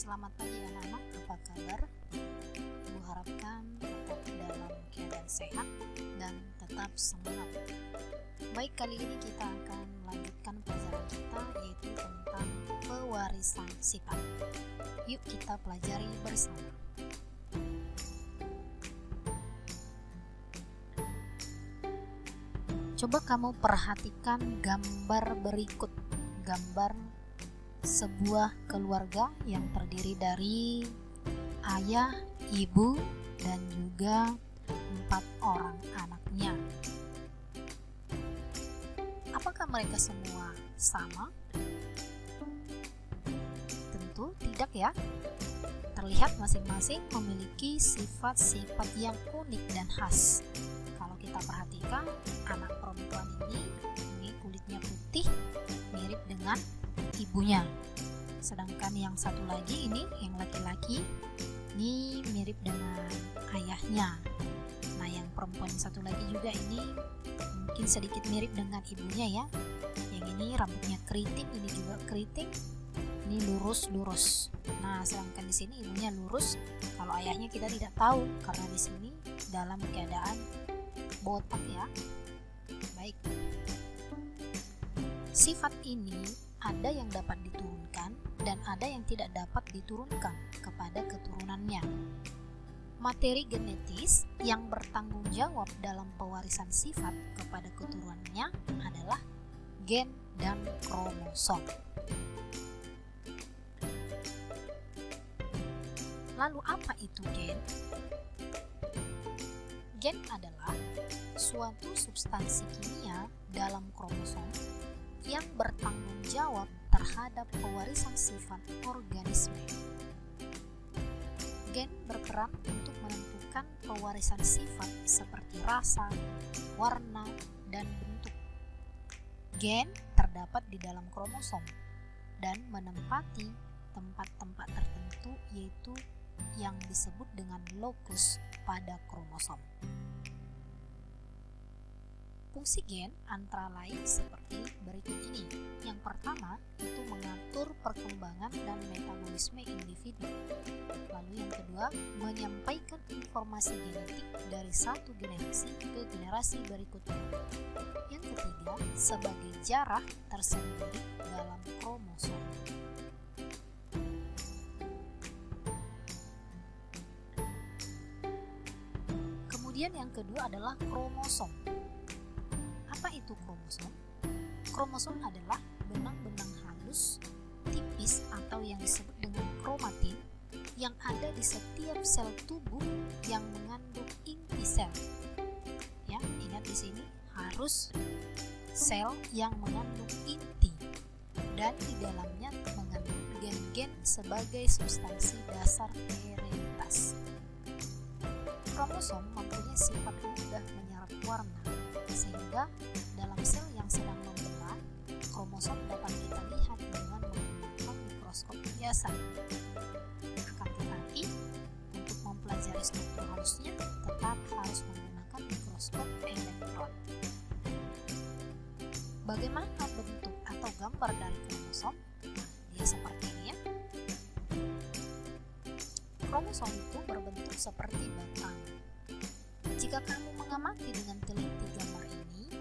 Selamat pagi anak-anak, apa kabar? Ibu harapkan tetap dalam keadaan sehat dan tetap semangat. Baik, kali ini kita akan melanjutkan pelajaran kita yaitu tentang pewarisan sifat. Yuk kita pelajari bersama. Coba kamu perhatikan gambar berikut. Gambar sebuah keluarga yang terdiri dari ayah, ibu, dan juga 4 orang anaknya. Apakah mereka semua sama? Tentu tidak ya. Terlihat masing-masing memiliki sifat-sifat yang unik dan khas. Kalau kita perhatikan, anak perempuan ini kulitnya putih, mirip dengan ibunya. Sedangkan yang satu lagi ini, yang laki-laki, ini mirip dengan ayahnya. Nah, yang perempuan satu lagi juga ini mungkin sedikit mirip dengan ibunya ya. Yang ini rambutnya keriting, ini juga keriting, ini lurus-lurus. Nah, sedangkan di sini ibunya lurus. Kalau ayahnya kita tidak tahu karena di sini dalam keadaan botak ya. Baik. Sifat ini ada yang dapat diturunkan dan ada yang tidak dapat diturunkan kepada keturunannya. Materi genetis yang bertanggung jawab dalam pewarisan sifat kepada keturunannya adalah gen dan kromosom. Lalu apa itu gen? Gen adalah suatu substansi kimia dalam kromosom yang bertanggung jawab terhadap pewarisan sifat organisme. Gen berperan untuk menentukan pewarisan sifat seperti rasa, warna, dan bentuk. Gen terdapat di dalam kromosom dan menempati tempat-tempat tertentu yaitu yang disebut dengan lokus pada kromosom. Fungsi gen antara lain seperti berikut ini. Yang pertama itu mengatur perkembangan dan metabolisme individu. Lalu yang kedua, menyampaikan informasi genetik dari satu generasi ke generasi berikutnya. Yang ketiga, sebagai jarah tersendiri dalam kromosom. Kemudian yang kedua adalah kromosom. Apa itu kromosom? Kromosom adalah benang-benang halus, tipis atau yang disebut dengan kromatin yang ada di setiap sel tubuh yang mengandung inti sel. Ya, ingat di sini harus sel yang mengandung inti dan di dalamnya mengandung gen-gen sebagai substansi dasar hereditas. Kromosom mempunyai sifat mudah menyerap warna, sehingga dalam sel yang sedang membelah, kromosom dapat kita lihat dengan menggunakan mikroskop biasa. Akan tetapi, untuk mempelajari struktur halusnya, tetap harus menggunakan mikroskop elektron. Bagaimana bentuk atau gambar dari kromosom? Nah, dia seperti ini ya. Kromosom itu berbentuk seperti batang. Jika kamu mengamati dengan teliti gambar ini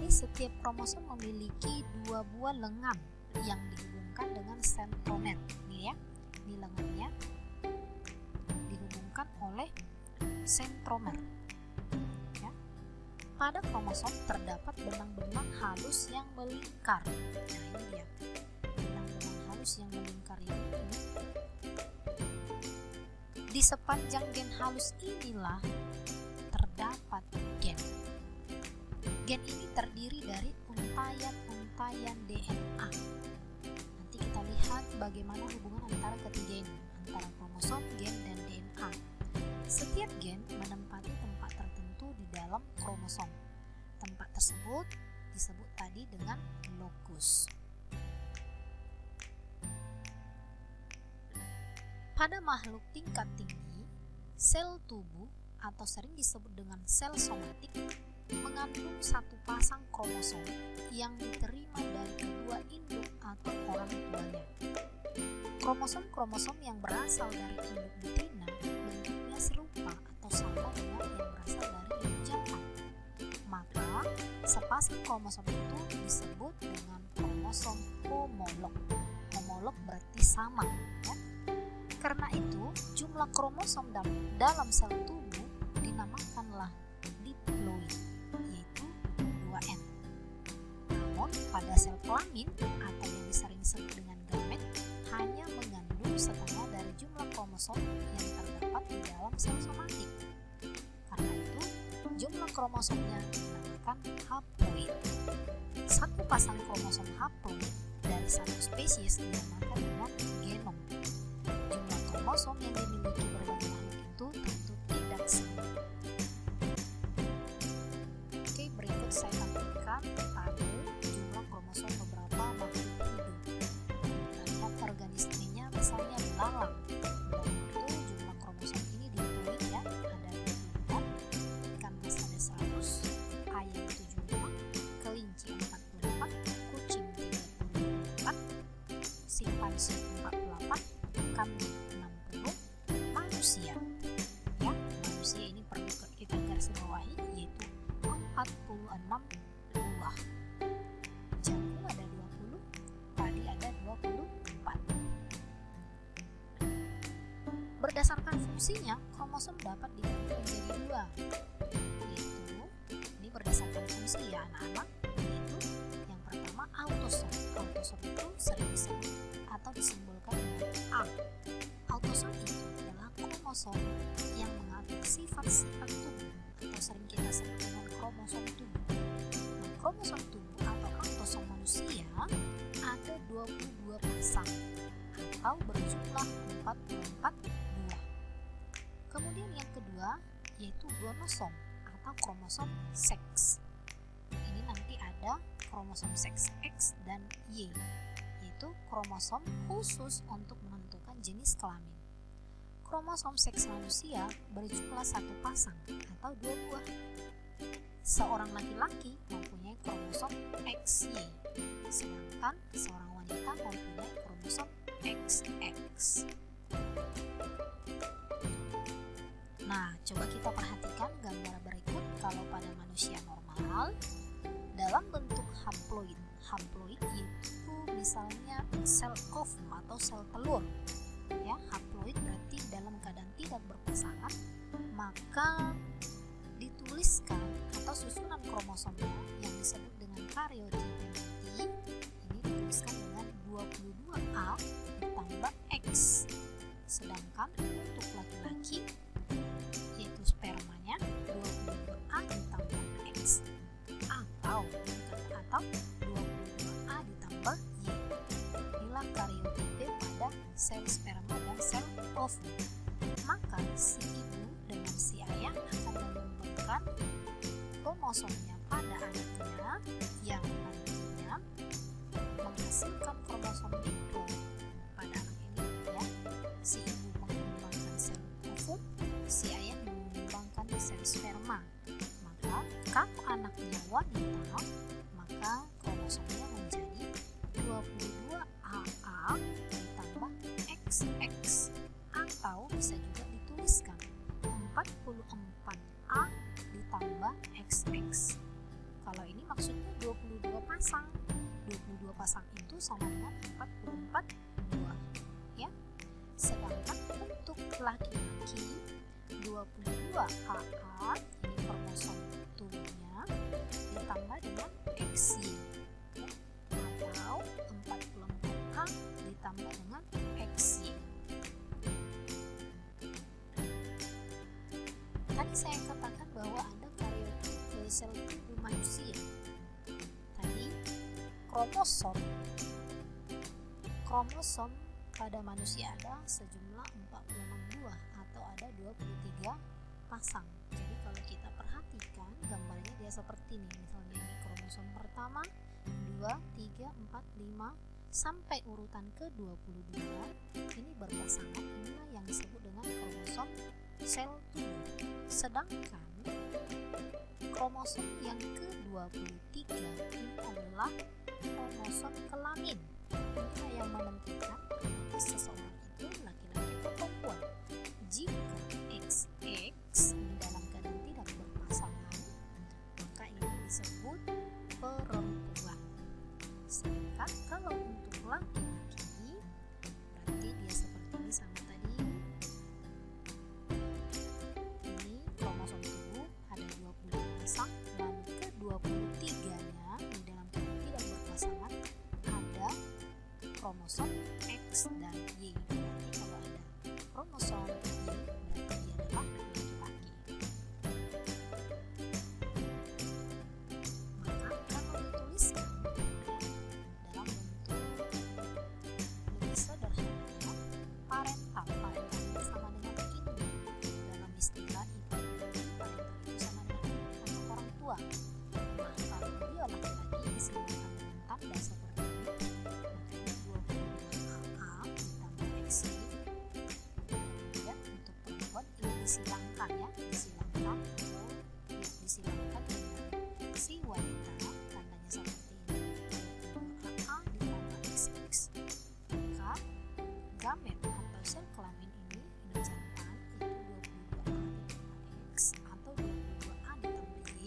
setiap kromosom memiliki 2 buah lengan yang dihubungkan dengan sentromer. Ini ya, ini lengannya dihubungkan oleh sentromer. Ya. Pada kromosom terdapat benang-benang halus yang melingkar. Nah, ini dia, benang-benang halus yang melingkar ini. Di sepanjang gen halus inilah terdapat gen. Gen ini terdiri dari untayan-untayan DNA. Nanti kita lihat bagaimana hubungan antara ketiga ini, antara kromosom, gen, dan DNA. Setiap gen menempati tempat tertentu di dalam kromosom. Tempat tersebut disebut tadi dengan lokus. Pada makhluk tingkat tinggi, sel tubuh atau sering disebut dengan sel somatik mengandung satu pasang kromosom yang diterima dari kedua induk atau orang tuanya. Kromosom-kromosom yang berasal dari induk betina bentuknya serupa atau sama dengan yang berasal dari induk jantan. Maka, sepasang kromosom itu disebut dengan kromosom homolog. Homolog berarti sama, ya. Karena itu, jumlah kromosom dalam sel tubuh dinamakanlah diploid, yaitu 2N. Namun, pada sel kelamin atau yang sering disebut dengan gamet hanya mengandung setengah dari jumlah kromosom yang terdapat di dalam sel somatik. Karena itu, jumlah kromosomnya dinamakan haploid. Satu pasang kromosom haploid dari satu spesies dinamakan dengan genom. Jumlah kromosom yang dimiliki berbagai makhluk itu tentu tidak sama. Oke, berikut saya tampilkan tabel jumlah kromosom beberapa makhluk hidup. Kita lihat organismenya, misalnya belalang. Belalang itu jumlah kromosom ini diploid, ya, ada 24, ikan mas ada 100, ayam 75, kelinci 44, kucing 34, simpanse 48, kambing 60, manusia. Ya, manusia ini perlu kita garis bawahi, yaitu 46 buah. Jagung ada 20, padi ada 24. Berdasarkan fungsinya, kromosom dapat dibagi menjadi dua, yaitu ini berdasarkan fungsi, ya anak-anak, yaitu yang pertama autosom. Autosom itu sering disebut atau disimbolkan dengan A. Autosom itu adalah kromosom yang mengatur sifat-sifat tubuh atau sering kita sebut dengan kromosom tubuh. Nah, kromosom tubuh atau autosom manusia ada 22 pasang atau berjumlah 44 buah. Kemudian yang kedua yaitu gonosom atau kromosom seks. Ini nanti ada kromosom seks X dan Y, yaitu kromosom khusus untuk menentukan jenis kelamin. Kromosom seks manusia berjumlah satu pasang atau 2 buah. Seorang laki-laki mempunyai kromosom XY, sedangkan seorang wanita mempunyai kromosom XX. Nah, coba kita perhatikan gambar berikut. Kalau pada manusia normal, dalam bentuk haploid. Haploid itu misalnya sel ovum atau sel telur. Ya, haploid berarti dalam keadaan tidak berpasangan, maka dituliskan atau susunan kromosomnya yang disebut dengan karyotipe nanti ini dituliskan dengan 22A ditambah X. Sedangkan untuk laki-laki yaitu spermanya 22A ditambah X atau 22A ditambah Y. Inilah karyotipe pada sel sperma dan sel ovum. Maka si ibu dengan si ayah akan menyumbangkan kromosomnya pada anaknya yang nantinya menghasilkan kromosom diploid pada anak ini, ya. Si ibu menyumbangkan sel ovum, si ayah menyumbangkan sel sperma. Maka kalau anaknya wanita, maka kromosomnya menjadi 22AA ditambah XX, atau bisa juga dituliskan 44A ditambah XX. Kalau ini maksudnya 22 pasang. 22 pasang itu sama dengan 44 buah, ya. Sedangkan untuk laki-laki 22AA ini kromosom tubuhnya ditambah dengan XY, ya, atau 44A ditambah dengan XY. Tadi saya katakan bahwa ada karyotipe sel tubuh manusia. Tadi kromosom pada manusia ada sejumlah 46 buah atau ada 23 pasang. Jadi kalau kita perhatikan gambarnya dia seperti ini. Misalnya ini kromosom pertama, 2, 3, 4, 5 sampai urutan ke-22 ini berpasangan. Inilah yang disebut dengan kromosom sel tubuh. Sedangkan kromosom yang ke-23 ini adalah kromosom kelamin. Inilah yang menentukan otomatis seseorang itu laki-laki atau perempuan. Jika XX di dalam keadaan tidak berpasangan, maka ini disebut perempuan. Sedangkan kalau untuk laki-laki, berarti dia seperti ini sama tadi. Ini kromosom tubuh ada 25 pasang, dan ke-23-nya di dalam keadaan tidak berpasangan ada kromosom X dan Y. Berarti kalau ada kromosom Y, berarti dia adalah laki-laki. Maka kalau dituliskan dalam bentuk lebih sederhananya, parental sama dengan induk. Dalam istilah ibu, parental itu sama dengan anak orang tua. Nah, kalau dia laki-laki disimbolkan dengan tanda seperti ini, makanya 22AA ditambah X. Kemudian untuk perempuan ini disilangkan ya, disilangkan dengan si wanita, tandanya seperti ini, 22AA ditambah XX. Maka gamet atau sel kelamin ini jantan itu 22A ditambah X atau 22A ditambah Y,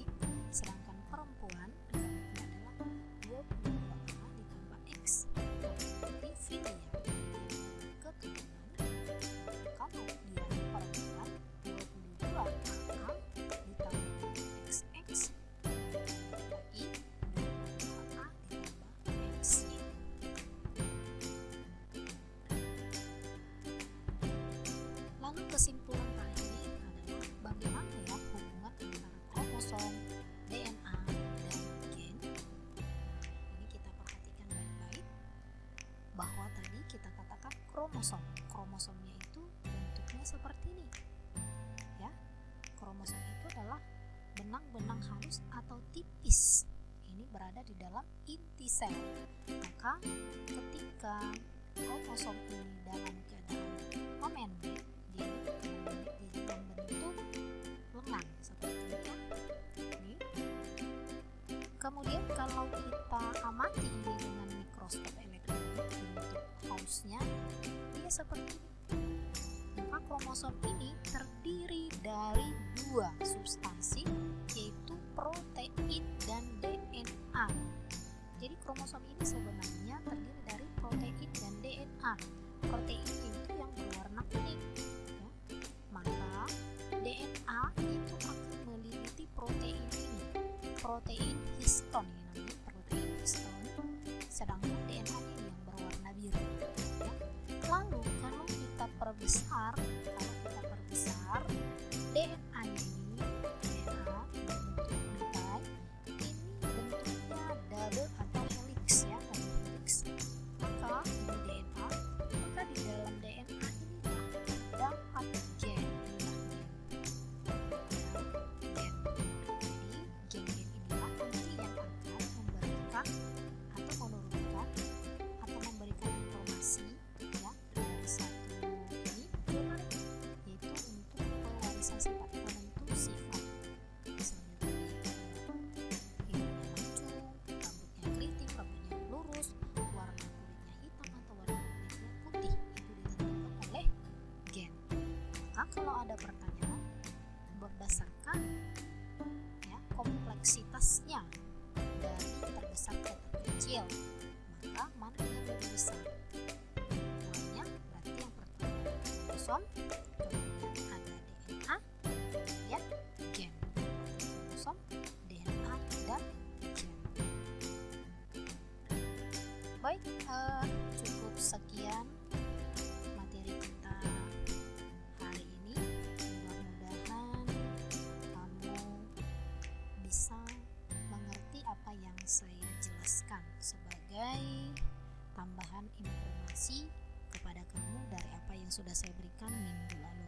sedangkan perempuan gametnya adalah 22A ditambah X. Berarti filial keturunan, kalau dia perempuan 22AA ditambah XX, laki 22AA ditambah XY. Lalu kesimpulan kali ini adalah bagaimana ya hubungan antara kromosom, DNA, dan gen. Ini kita perhatikan baik-baik bahwa tadi kita katakan kromosomnya itu bentuknya seperti ini ya. Kromosom itu adalah benang-benang halus atau tipis, ini berada di dalam inti sel. Maka ketika kromosom ini dalam keadaan memendek, dia membentuk lengan seperti ini ya. Ini. Kemudian kalau kita amati ini dengan mikroskop elektronik, bentuk halusnya dia seperti ini. Maka kromosom ini terdiri dari dua substansi, yaitu protein dan DNA. Jadi kromosom ini sebenarnya terdiri dari protein dan DNA. Proteinnya itu yang berwarna kuning ya. Maka DNA itu akan meliliti protein ini, protein histon ini namanya, protein histon. Sedangkan DNA ini yang berwarna biru ya. Lalu kalau kita perbesar DNA-nya ini, DNA bentuk untai, ini bentuknya double atau helix ya, helix. Maka ini DNA, maka di dalam DNA inilah terdapat gen. Jadi gen-gen inilah nanti yang akan memberikan atau menurunkan atau memberikan informasi ya dari satu ini donor, yaitu untuk pewarisan sifat, penentu sifat. Misalnya tadi hidungnya mancung, rambutnya keriting, rambutnya lurus, warna kulitnya hitam atau warna kulitnya putih, itu ditentukan oleh gen. Maka kalau ada pertanyaan berdasarkan ya kompleksitasnya dari terbesar ke terkecil, maka mana yang lebih besar? Namanya berarti yang pertama kromosom, kemudian ada DNA, kemudian gen. Kromosom, DNA, dan gen. Baik, cukup sekian materi kita hari ini. Mudah-mudahan kamu bisa mengerti apa yang saya jelaskan sebagai tambahan informasi kepada kamu dari apa yang sudah saya berikan minggu lalu.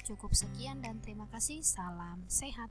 Cukup sekian dan terima kasih. Salam sehat.